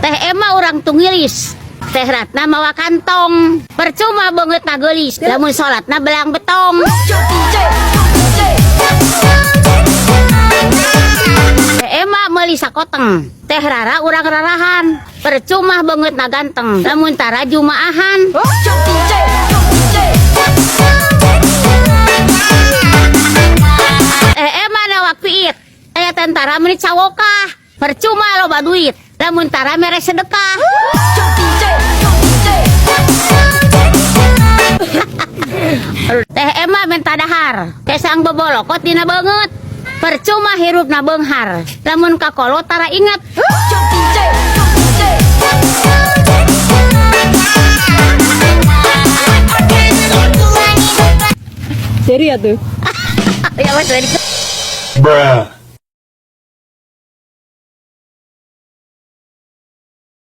Teh Emma orang tunggilis. Teh Ratna mawa kantong. Percuma banget nagelis. Lamun sholatna belang betong. Teh Emma meuli sakoteng. Teh Rara urang rarahan. Percuma banget na ganteng. Lamun tara jumaahan. Teh Emma nawak piit. Aya tentara menit sawokah. Percuma loba duit. Lamun tara mere sedekah. Teh Emma minta dahar. Kesang bobolokot dina banget. Percuma hirupna beunghar. Lamun kakolot tara inget. Seri ya tuh. Ya wes. Bruh.